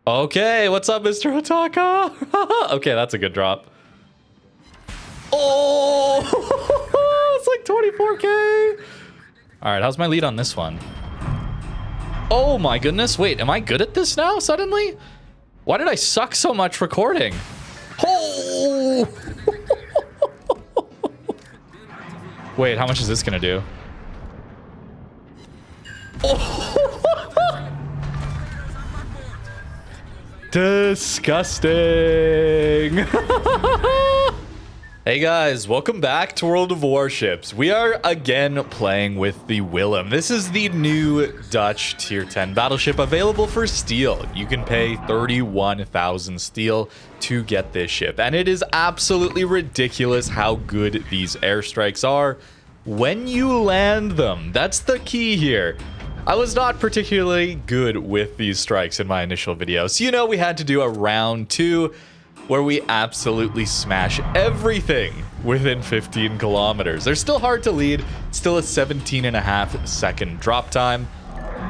Okay, what's up, Mr. Hataka? Okay, that's a good drop. Oh, it's like 24K. All right, how's my lead on this one? Oh my goodness. Wait, am I good at this now suddenly? Why did I suck so much recording? Oh! Wait, how much is this gonna do? Oh! Disgusting. Hey guys, welcome back to World of Warships. We are again playing with the Willem. This is the new Dutch tier 10 battleship available for steel. You can pay 31,000 steel to get this ship. And it is absolutely ridiculous how good these airstrikes are when you land them. That's the key here. I was not particularly good with these strikes in my initial video. So, you know, we had to do a round 2 where we absolutely smash everything within 15 kilometers. They're still hard to lead, still a 17.5-second drop time,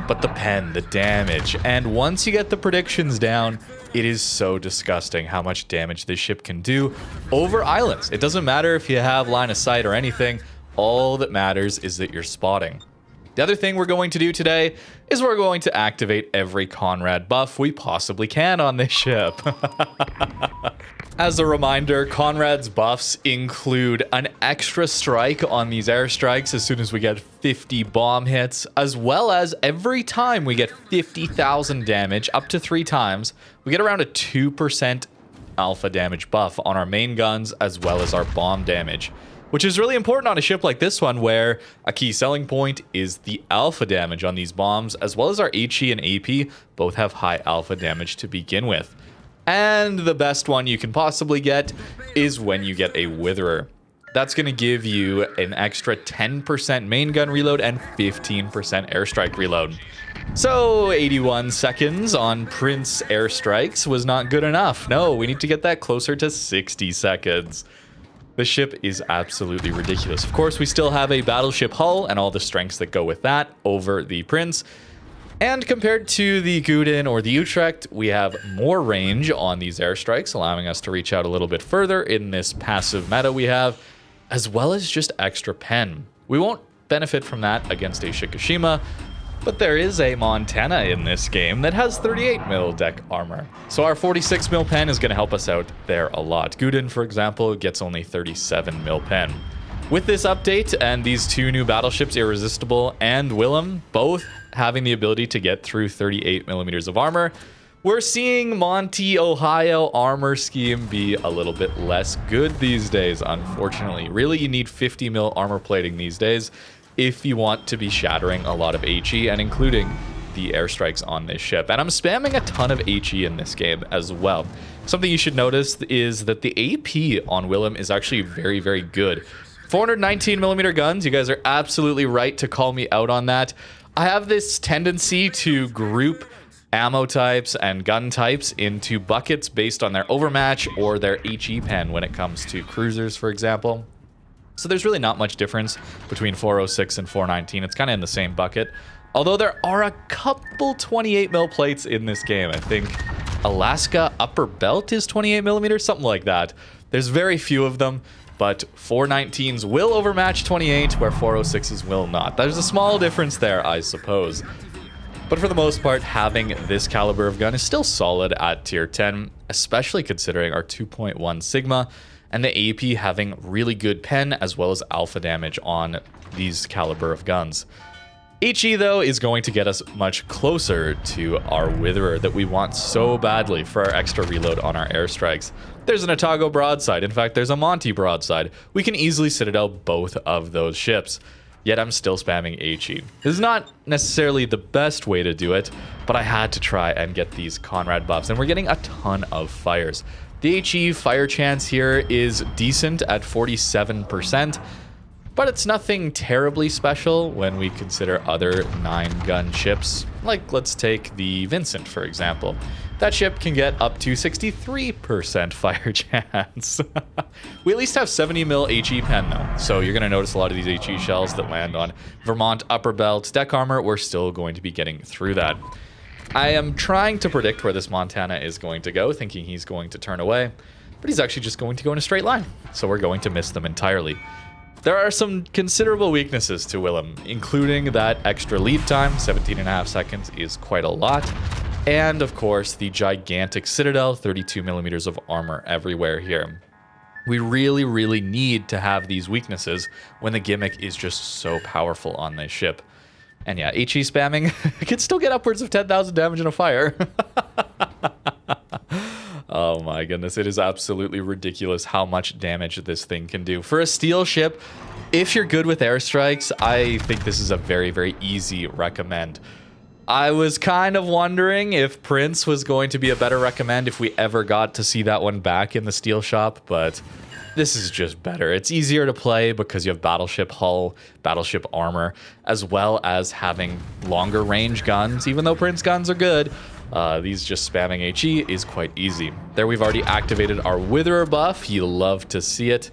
but the pen, the damage, and once you get the predictions down, it is so disgusting how much damage this ship can do over islands. It doesn't matter if you have line of sight or anything, all that matters is that you're spotting. The other thing we're going to do today is we're going to activate every Conrad buff we possibly can on this ship. As a reminder, Conrad's buffs include an extra strike on these airstrikes as soon as we get 50 bomb hits, as well as every time we get 50,000 damage, up to 3 times, we get around a 2% alpha damage buff on our main guns as well as our bomb damage, which is really important on a ship like this one where a key selling point is the alpha damage on these bombs, as well as our HE and AP both have high alpha damage to begin with. And the best one you can possibly get is when you get a Witherer. That's going to give you an extra 10% main gun reload and 15% airstrike reload. So 81 seconds on Prince airstrikes was not good enough. No, we need to get that closer to 60 seconds. The ship is absolutely ridiculous. Of course, we still have a battleship hull and all the strengths that go with that over the Prince. And compared to the Gouden or the Utrecht, we have more range on these airstrikes, allowing us to reach out a little bit further in this passive meta we have, as well as just extra pen. We won't benefit from that against a Shikishima, but there is a Montana in this game that has 38 mil deck armor. So our 46 mil pen is going to help us out there a lot. Gouden, for example, gets only 37 mil pen. With this update and these 2 new battleships, Irresistible and Willem, both having the ability to get through 38 millimeters of armor, we're seeing Monty, Ohio armor scheme be a little bit less good these days, unfortunately. Really, you need 50 mil armor plating these days if you want to be shattering a lot of HE and including the airstrikes on this ship. And I'm spamming a ton of HE in this game as well. Something you should notice is that the AP on Willem is actually very, very good. 419 millimeter guns, you guys are absolutely right to call me out on that. I have this tendency to group ammo types and gun types into buckets based on their overmatch or their HE pen when it comes to cruisers, for example. So there's really not much difference between 406 and 419. It's kind of in the same bucket. Although there are a couple 28 mil plates in this game. I think Alaska upper belt is 28 millimeters, something like that. There's very few of them, but 419s will overmatch 28, where 406s will not. There's a small difference there, I suppose. But for the most part, having this caliber of gun is still solid at tier 10, especially considering our 2.1 Sigma and the AP having really good pen as well as alpha damage on these caliber of guns. HE, though, is going to get us much closer to our Witherer that we want so badly for our extra reload on our airstrikes. There's an Otago broadside. In fact, there's a Monty broadside. We can easily citadel both of those ships. Yet I'm still spamming HE. This is not necessarily the best way to do it, but I had to try and get these Conrad buffs, and we're getting a ton of fires. The HE fire chance here is decent at 47%, but it's nothing terribly special when we consider other 9-gun ships. Like, let's take the Vincent, for example. That ship can get up to 63% fire chance. We at least have 70 mil HE pen, though, so you're going to notice a lot of these HE shells that land on Vermont upper belt deck armor. We're still going to be getting through that. I am trying to predict where this Montana is going to go, thinking he's going to turn away, but he's actually just going to go in a straight line, so we're going to miss them entirely. There are some considerable weaknesses to Willem, including that extra lead time. 17.5 seconds is quite a lot. And of course, the gigantic Citadel, 32 millimeters of armor everywhere here. We really, really need to have these weaknesses when the gimmick is just so powerful on this ship. And yeah, HE spamming can still get upwards of 10,000 damage in a fire. Oh my goodness, it is absolutely ridiculous how much damage this thing can do. For a steel ship, if you're good with airstrikes, I think this is a very, very easy recommend. I was kind of wondering if Prince was going to be a better recommend if we ever got to see that one back in the steel shop, but this is just better. It's easier to play because you have battleship hull, battleship armor, as well as having longer range guns. Even though Prince guns are good, these just spamming HE is quite easy. There we've already activated our Witherer buff. You love to see it.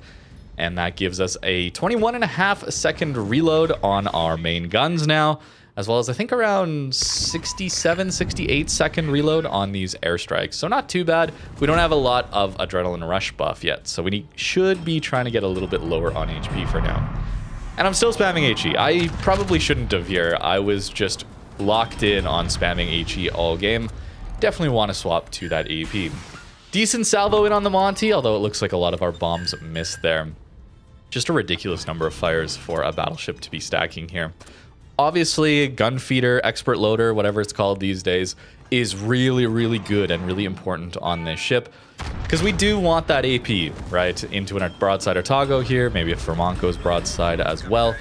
And that gives us a 21.5 second reload on our main guns now, as well as I think around 67, 68 second reload on these airstrikes. So not too bad. We don't have a lot of adrenaline rush buff yet, so we should be trying to get a little bit lower on HP for now. And I'm still spamming HE. I probably shouldn't have here. I was just locked in on spamming HE all game. Definitely want to swap to that AP. Decent salvo in on the Monty, although it looks like a lot of our bombs missed there. Just a ridiculous number of fires for a battleship to be stacking here. Obviously, gun feeder, expert loader, whatever it's called these days, is really, really good and really important on this ship. Because we do want that AP, right, into a broadside Otago here, maybe a Fermanco's broadside as well.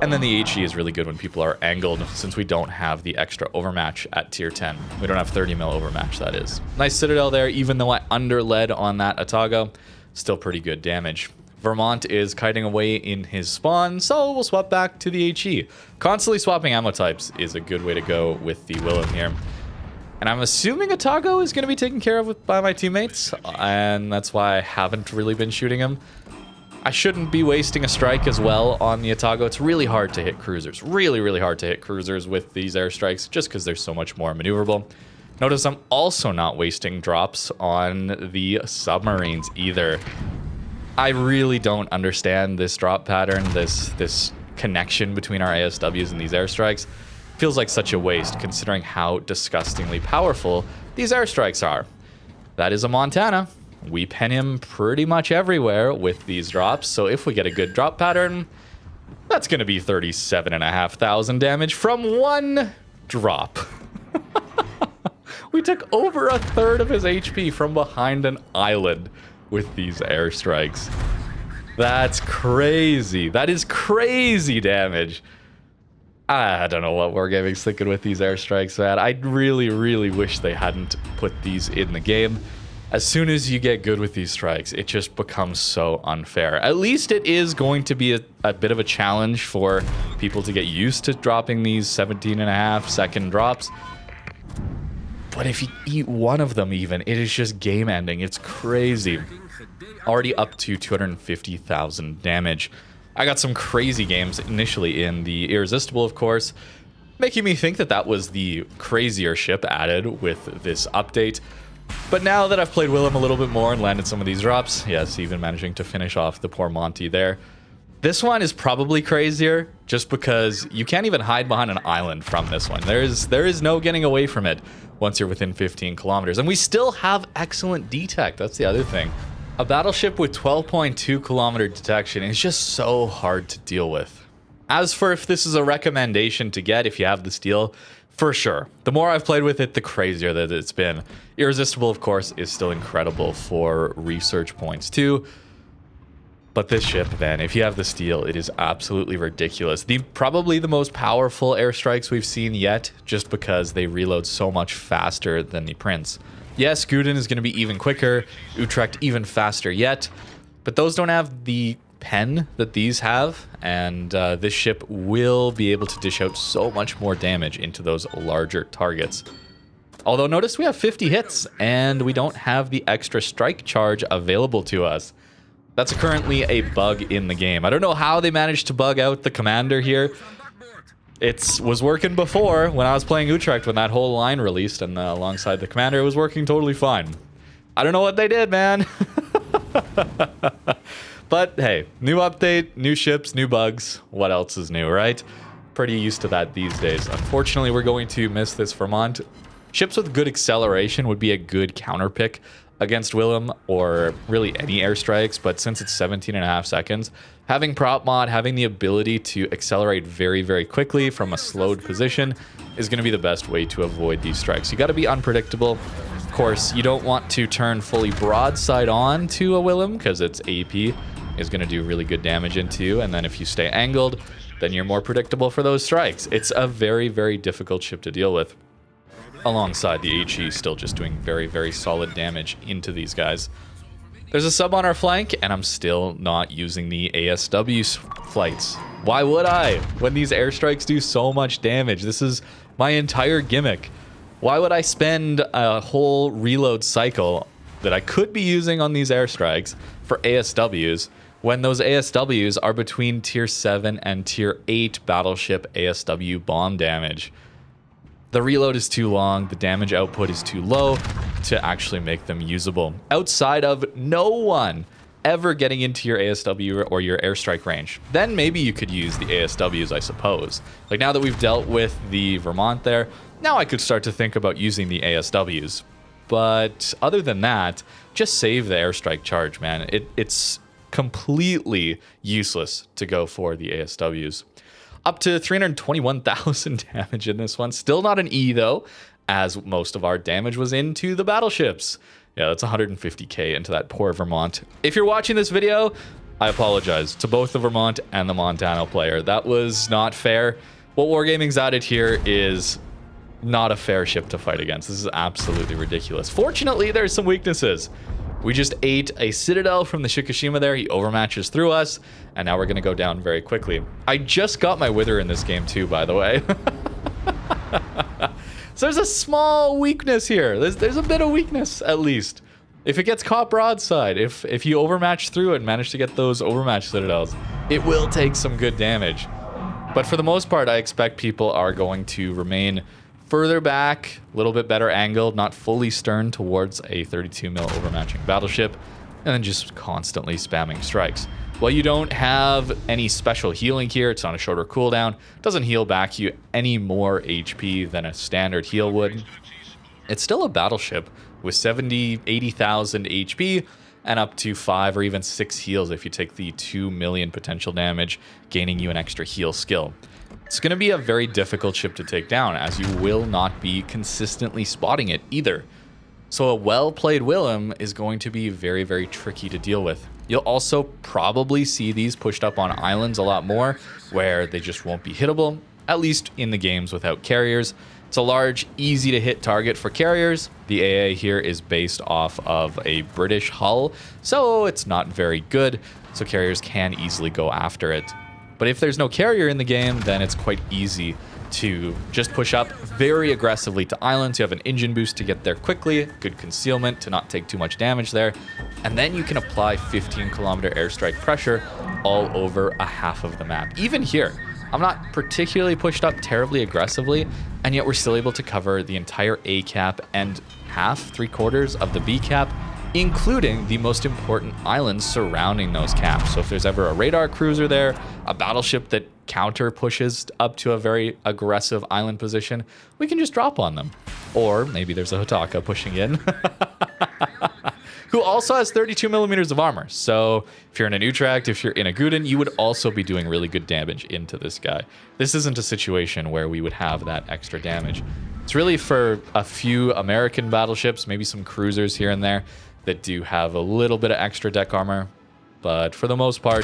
And then the HE is really good when people are angled, since we don't have the extra overmatch at tier 10. We don't have 30 mil overmatch, that is. Nice Citadel there, even though I underled on that Otago. Still pretty good damage. Vermont is kiting away in his spawn, so we'll swap back to the HE. Constantly swapping ammo types is a good way to go with the Willem here. And I'm assuming Otago is going to be taken care of by my teammates, and that's why I haven't really been shooting him. I shouldn't be wasting a strike as well on the Otago. It's really hard to hit cruisers. Really, really hard to hit cruisers with these airstrikes, just because they're so much more maneuverable. Notice I'm also not wasting drops on the submarines either. I really don't understand this drop pattern, this connection between our ASWs and these airstrikes. Feels like such a waste, considering how disgustingly powerful these airstrikes are. That is a Montana. We pen him pretty much everywhere with these drops, so if we get a good drop pattern, that's going to be 37,500 damage from one drop. We took over a third of his HP from behind an island with these airstrikes. That's crazy. That is crazy damage. I don't know what Wargaming's thinking with these airstrikes, man. I really, really wish they hadn't put these in the game. As soon as you get good with these strikes, it just becomes so unfair. At least it is going to be a bit of a challenge for people to get used to dropping these 17.5 second drops. But if you eat one of them even, it is just game ending. It's crazy. Already up to 250,000 damage. I got some crazy games initially in the Irresistible, of course, making me think that that was the crazier ship added with this update. But now that I've played Willem a little bit more and landed some of these drops, yes, even managing to finish off the poor Monty there, this one is probably crazier just because you can't even hide behind an island from this one. There is no getting away from it once you're within 15 kilometers. And we still have excellent detect. That's the other thing. A battleship with 12.2 kilometer detection is just so hard to deal with. As for if this is a recommendation to get if you have the steel, for sure. The more I've played with it, the crazier that it's been. Irresistible, of course, is still incredible for research points too. But this ship, man, if you have the steel, it is absolutely ridiculous. Probably the most powerful airstrikes we've seen yet, just because they reload so much faster than the Prince. Yes, Gouden is going to be even quicker, Utrecht even faster yet, but those don't have the pen that these have, and this ship will be able to dish out so much more damage into those larger targets. Although notice we have 50 hits, and we don't have the extra strike charge available to us. That's currently a bug in the game. I don't know how they managed to bug out the commander here, It was working before when I was playing Utrecht when that whole line released and alongside the commander, it was working totally fine. I don't know what they did, man. But hey, new update, new ships, new bugs. What else is new, right? Pretty used to that these days. Unfortunately, we're going to miss this Vermont. Ships with good acceleration would be a good counter pick against Willem or really any airstrikes, but since it's 17.5 seconds, having prop mod, having the ability to accelerate very, very quickly from a slowed position is going to be the best way to avoid these strikes. You got to be unpredictable. Of course, you don't want to turn fully broadside on to a Willem because its AP is going to do really good damage into you, and then if you stay angled, then you're more predictable for those strikes. It's a very, very difficult ship to deal with. Alongside the HE still just doing very, very solid damage into these guys. There's a sub on our flank, and I'm still not using the ASW flights. Why would I? When these airstrikes do so much damage, this is my entire gimmick. Why would I spend a whole reload cycle that I could be using on these airstrikes for ASWs when those ASWs are between tier 7 and tier 8 battleship ASW bomb damage? The reload is too long, the damage output is too low to actually make them usable. Outside of no one ever getting into your ASW or your airstrike range, then maybe you could use the ASWs, I suppose. Like now that we've dealt with the Vermont there, now I could start to think about using the ASWs. But other than that, just save the airstrike charge, man. It's completely useless to go for the ASWs. Up to 321,000 damage in this one. Still not an E, though, as most of our damage was into the battleships. Yeah, that's 150k into that poor Vermont. If you're watching this video, I apologize to both the Vermont and the Montano player. That was not fair. What Wargaming's added here is not a fair ship to fight against. This is absolutely ridiculous. Fortunately, there's some weaknesses. We just ate a Citadel from the Shikishima there. He overmatches through us, and now we're going to go down very quickly. I just got my Wither in this game too, by the way. So there's a small weakness here. There's a bit of weakness, at least. If it gets caught broadside, if you overmatch through it and manage to get those overmatch Citadels, it will take some good damage. But for the most part, I expect people are going to remain further back, a little bit better angled, not fully stern towards a 32 mil overmatching battleship, and then just constantly spamming strikes. While you don't have any special healing here, it's on a shorter cooldown, it doesn't heal back you any more HP than a standard heal would. It's still a battleship with 70, 80,000 HP and up to 5 or even 6 heals if you take the 2 million potential damage, gaining you an extra heal skill. It's going to be a very difficult ship to take down, as you will not be consistently spotting it either. So a well-played Willem is going to be very, very tricky to deal with. You'll also probably see these pushed up on islands a lot more, where they just won't be hittable, at least in the games without carriers. It's a large, easy-to-hit target for carriers. The AA here is based off of a British hull, so it's not very good, so carriers can easily go after it. But if there's no carrier in the game, then it's quite easy to just push up very aggressively to islands. You have an engine boost to get there quickly, good concealment to not take too much damage there, and then you can apply 15-kilometer airstrike pressure all over a half of the map. Even here, I'm not particularly pushed up terribly aggressively, and yet we're still able to cover the entire A cap and half, 3/4 of the B cap, including the most important islands surrounding those caps. So if there's ever a radar cruiser there, a battleship that counter pushes up to a very aggressive island position, we can just drop on them. Or maybe there's a Hotaka pushing in, who also has 32 millimeters of armor. So if you're in an Utrecht, if you're in a Gouden, you would also be doing really good damage into this guy. This isn't a situation where we would have that extra damage. It's really for a few American battleships, maybe some cruisers here and there, that do have a little bit of extra deck armor, but for the most part,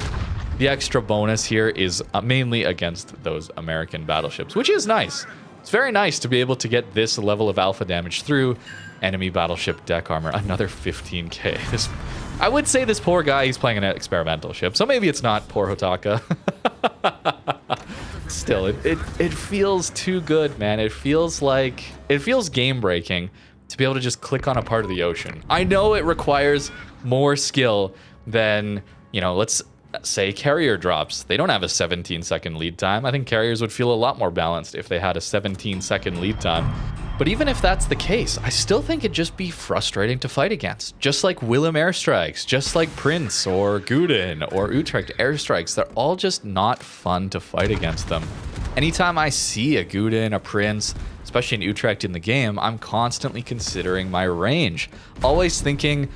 the extra bonus here is mainly against those American battleships, which is nice. It's very nice to be able to get this level of alpha damage through enemy battleship deck armor. Another 15k. I would say this poor guy, he's playing an experimental ship, so maybe it's not poor Hotaka. Still, it feels too good, man. It feels game breaking to be able to just click on a part of the ocean. I know it requires more skill than, let's say, carrier drops. They don't have a 17-second lead time. I think carriers would feel a lot more balanced if they had a 17-second lead time. But even if that's the case, I still think it'd just be frustrating to fight against. Just like Willem airstrikes, just like Prins or Gouden or Utrecht airstrikes, they're all just not fun to fight against them. Anytime I see a Gouden, a Prins, especially in Utrecht in the game, I'm constantly considering my range. Always thinking,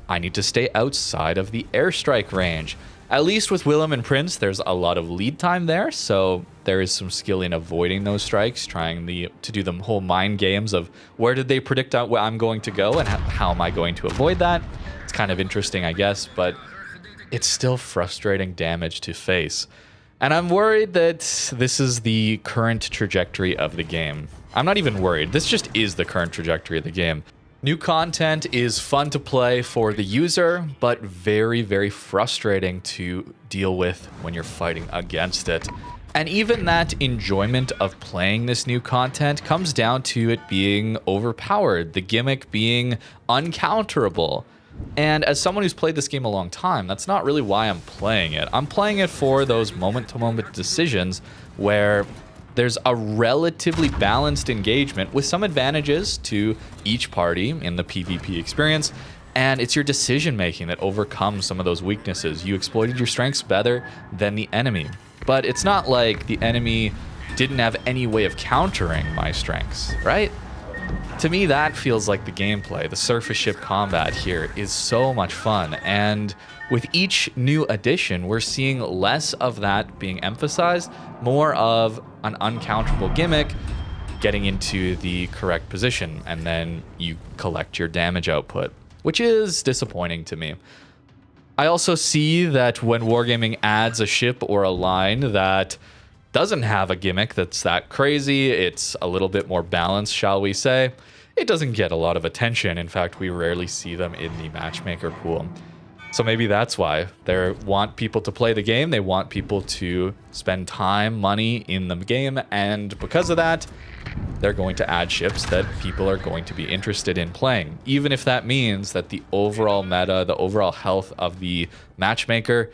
I need to stay outside of the airstrike range. At least with Willem and Prins, there's a lot of lead time there, so there is some skill in avoiding those strikes, trying to do the whole mind games of where did they predict out where I'm going to go and how am I going to avoid that. It's kind of interesting, I guess, but it's still frustrating damage to face. And I'm worried that this is the current trajectory of the game. I'm not even worried. This just is the current trajectory of the game. New content is fun to play for the user, but very, very frustrating to deal with when you're fighting against it. And even that enjoyment of playing this new content comes down to it being overpowered, the gimmick being uncounterable. And as someone who's played this game a long time, that's not really why I'm playing it. I'm playing it for those moment-to-moment decisions where there's a relatively balanced engagement with some advantages to each party in the PvP experience, and it's your decision making that overcomes some of those weaknesses. You exploited your strengths better than the enemy, but it's not like the enemy didn't have any way of countering my strengths, right? To me, that feels like the gameplay. The surface ship combat here is so much fun, and with each new addition, we're seeing less of that being emphasized, more of an uncounterable gimmick getting into the correct position, and then you collect your damage output, which is disappointing to me. I also see that when Wargaming adds a ship or a line that doesn't have a gimmick that's that crazy, it's a little bit more balanced, shall we say, it doesn't get a lot of attention. In fact, we rarely see them in the matchmaker pool. So maybe that's why they want people to play the game. They want people to spend time, money in the game. And because of that, they're going to add ships that people are going to be interested in playing. Even if that means that the overall meta, the overall health of the matchmaker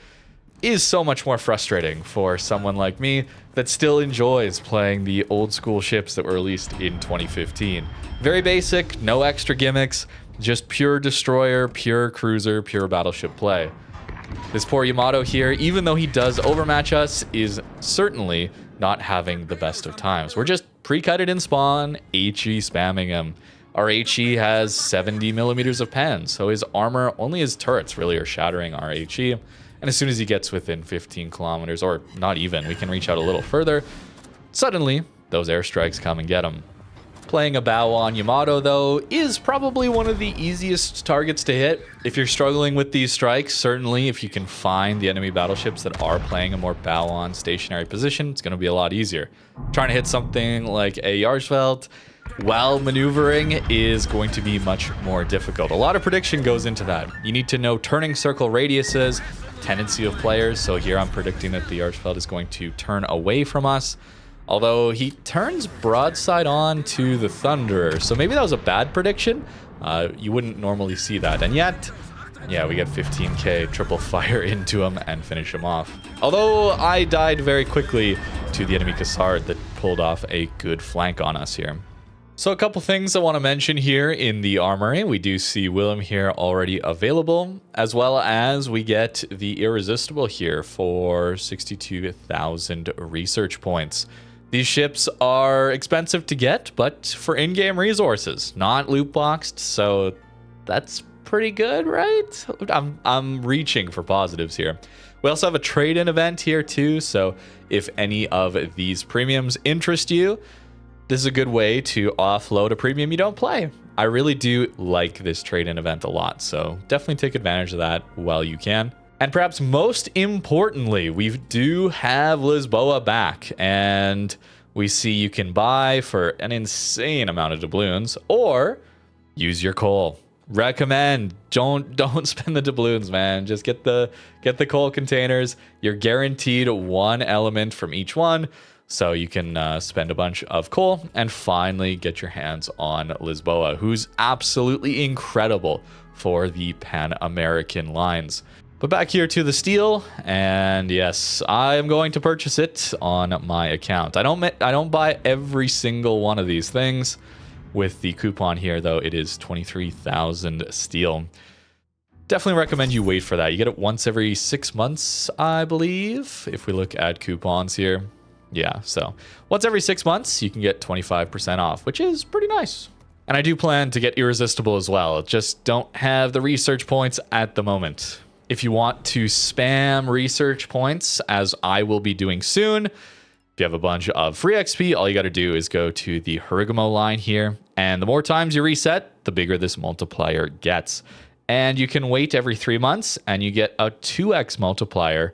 is so much more frustrating for someone like me that still enjoys playing the old school ships that were released in 2015. Very basic, no extra gimmicks. Just pure destroyer, pure cruiser, pure battleship play. This poor Yamato here, even though he does overmatch us, is certainly not having the best of times. We're just pre-cutted in spawn, HE spamming him. Our HE has 70 millimeters of pen, so his armor, only his turrets really are shattering our HE. And as soon as he gets within 15 kilometers, or not even, we can reach out a little further, suddenly those airstrikes come and get him. Playing a bow on Yamato, though, is probably one of the easiest targets to hit. If you're struggling with these strikes, certainly if you can find the enemy battleships that are playing a more bow on stationary position, it's going to be a lot easier. Trying to hit something like a Yarsfeld while maneuvering is going to be much more difficult. A lot of prediction goes into that. You need to know turning circle radiuses, tendency of players. So here I'm predicting that the Yarsfeld is going to turn away from us. Although he turns broadside on to the Thunderer. So maybe that was a bad prediction. You wouldn't normally see that. And yet, yeah, we get 15k triple fire into him and finish him off. Although I died very quickly to the enemy Cassard that pulled off a good flank on us here. So a couple things I want to mention here in the armory. We do see Willem here already available, as well as we get the Irresistible here for 62,000 research points. These ships are expensive to get, but for in-game resources, not loot boxed, so that's pretty good, right? I'm reaching for positives here. We also have a trade-in event here too, so if any of these premiums interest you, this is a good way to offload a premium you don't play. I really do like this trade-in event a lot, so definitely take advantage of that while you can. And perhaps most importantly, we do have Lisboa back, and we see you can buy for an insane amount of doubloons or use your coal. Recommend don't spend the doubloons, man. Just get the coal containers. You're guaranteed one element from each one, so you can spend a bunch of coal and finally get your hands on Lisboa, who's absolutely incredible for the Pan-American lines. But back here to the steel, and yes, I am going to purchase it on my account. I don't buy every single one of these things. With the coupon here, though, it is 23,000 steel. Definitely recommend you wait for that. You get it once every 6 months, I believe, if we look at coupons here. Yeah, so once every 6 months, you can get 25% off, which is pretty nice. And I do plan to get Irresistible as well. Just don't have the research points at the moment. If you want to spam research points, as I will be doing soon, if you have a bunch of free XP, all you got to do is go to the Origamo line here. And the more times you reset, the bigger this multiplier gets. And you can wait every 3 months and you get a 2x multiplier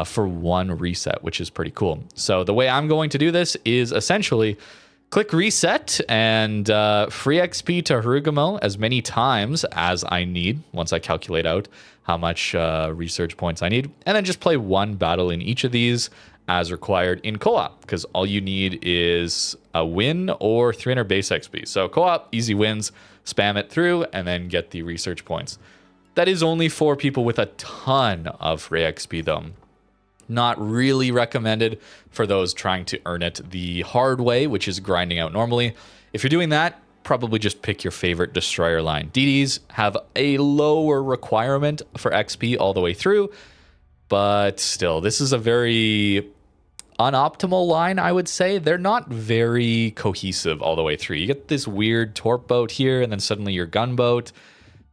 for one reset, which is pretty cool. So the way I'm going to do this is essentially click reset and free XP to Origamo as many times as I need once I calculate out how much research points I need. And then just play one battle in each of these as required in co-op, because all you need is a win or 300 base XP. So co-op, easy wins, spam it through, and then get the research points. That is only for people with a ton of free XP though. Not really recommended for those trying to earn it the hard way, which is grinding out normally. If you're doing that, probably just pick your favorite destroyer line. DDs have a lower requirement for XP all the way through, but still, this is a very unoptimal line, I would say. They're not very cohesive all the way through. You get this weird torp boat here, and then suddenly your gunboat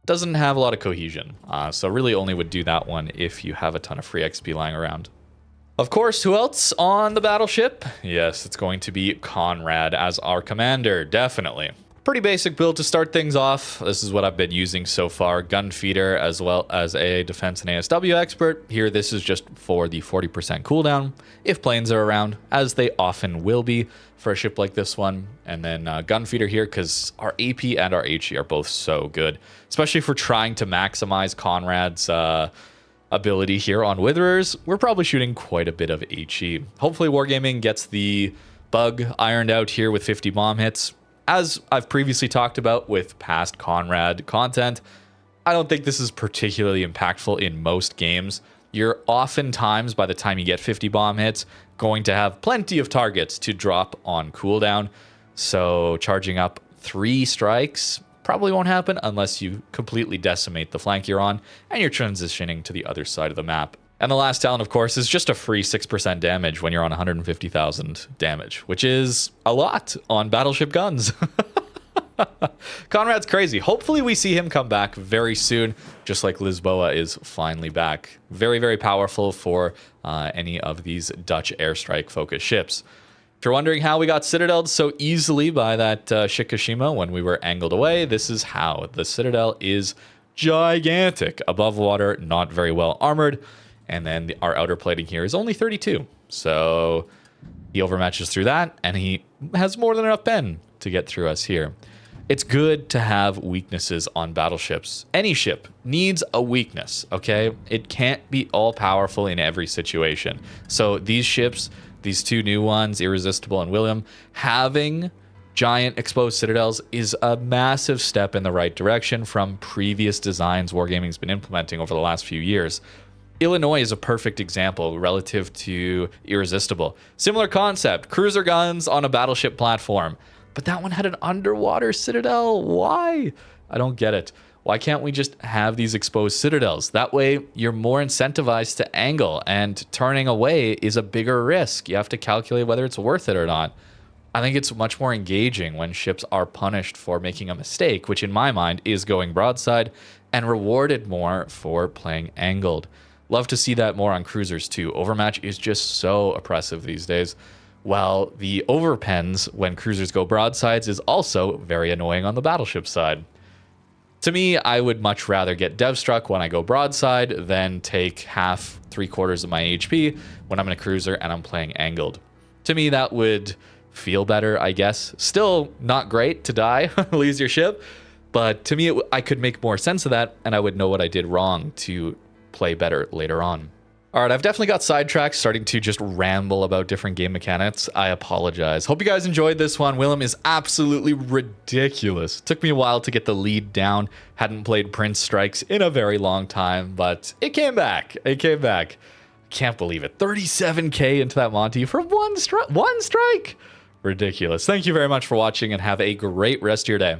doesn't have a lot of cohesion. So really only would do that one if you have a ton of free XP lying around. Of course, who else on the battleship? Yes, it's going to be Conrad as our commander, definitely. Pretty basic build to start things off. This is what I've been using so far. Gun feeder as well as a defense and ASW expert. Here, this is just for the 40% cooldown if planes are around, as they often will be for a ship like this one. And then gun feeder here, because our AP and our HE are both so good, especially for trying to maximize Conrad's ability here on Witherers. We're probably shooting quite a bit of HE. Hopefully Wargaming gets the bug ironed out here with 50 bomb hits. As I've previously talked about with past Conrad content, I don't think this is particularly impactful in most games. You're oftentimes, by the time you get 50 bomb hits, going to have plenty of targets to drop on cooldown. So charging up 3 strikes probably won't happen unless you completely decimate the flank you're on and you're transitioning to the other side of the map. And the last talent, of course, is just a free 6% damage when you're on 150,000 damage, which is a lot on battleship guns. Conrad's crazy. Hopefully we see him come back very soon, just like Lisboa is finally back. Very, very powerful for any of these Dutch airstrike focused ships. If you're wondering how we got citadeled so easily by that Shikishima when we were angled away, this is how. The citadel is gigantic. Above water, not very well armored. And then our outer plating here is only 32. So he overmatches through that, and he has more than enough pen to get through us here. It's good to have weaknesses on battleships. Any ship needs a weakness, okay? It can't be all powerful in every situation. So these ships, these two new ones, Irresistible and Willem, having giant exposed citadels is a massive step in the right direction from previous designs Wargaming's been implementing over the last few years. Illinois is a perfect example relative to Irresistible. Similar concept, cruiser guns on a battleship platform. But that one had an underwater citadel. Why? I don't get it. Why can't we just have these exposed citadels? That way, you're more incentivized to angle, and turning away is a bigger risk. You have to calculate whether it's worth it or not. I think it's much more engaging when ships are punished for making a mistake, which in my mind is going broadside, and rewarded more for playing angled. Love to see that more on cruisers too. Overmatch is just so oppressive these days. While the overpens when cruisers go broadsides is also very annoying on the battleship side. To me, I would much rather get dev struck when I go broadside than take half, 3/4 of my HP when I'm in a cruiser and I'm playing angled. To me, that would feel better, I guess. Still not great to die, lose your ship, but to me, I could make more sense of that, and I would know what I did wrong to play better later on. All right, I've definitely got sidetracked, starting to just ramble about different game mechanics. I apologize. Hope you guys enjoyed this one. Willem is absolutely ridiculous. Took me a while to get the lead down. Hadn't played Prince Strikes in a very long time, but it came back. It came back. Can't believe it. 37k into that Monty for one strike. Ridiculous. Thank you very much for watching and have a great rest of your day.